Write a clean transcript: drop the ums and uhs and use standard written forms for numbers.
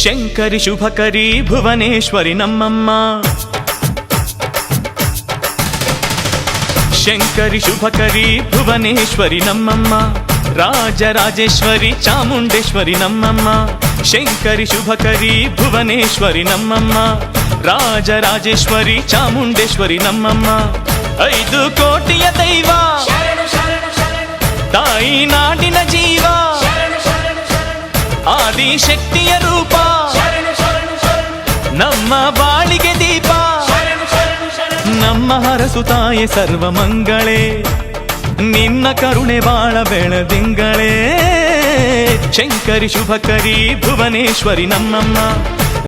ಶಂಕರಿ ಶುಭಕರಿ ಭುವನೇಶ್ವರಿ ನಮ್ಮಮ್ಮ. ಶಂಕರಿ ಶುಭಕರಿ ಭುವನೇಶ್ವರಿ ನಮ್ಮಮ್ಮ. ರಾಜರಾಜೇಶ್ವರಿ ಚಾಮುಂಡೇಶ್ವರಿ ನಮ್ಮಮ್ಮ. ಶಂಕರಿ ಶುಭಕರಿ ಭುವನೇಶ್ವರಿ ನಮ್ಮಮ್ಮ. ರಾಜರಾಜೇಶ್ವರಿ ಚಾಮುಂಡೇಶ್ವರಿ ನಮ್ಮಮ್ಮ. 5 ಕೋಟಿಯ ದೈವ ತಾಯಿ ನಾಡಿನ ಜೀವ, ಆದಿಶಕ್ತಿಯ ರೂಪ ನಮ್ಮ ಬಾಳಿಗೆ ದೀಪ. ನಮ್ಮ ಹರಸುತ್ತಾಯೆ ಸರ್ವ ಮಂಗಳೇ, ನಿನ್ನ ಕರುಣೆ ಬಾಳ ಬೆಳದಿಂಗಳೇ. ಶಂಕರಿ ಶುಭಕರಿ ಭುವನೇಶ್ವರಿ ನಮ್ಮಮ್ಮ.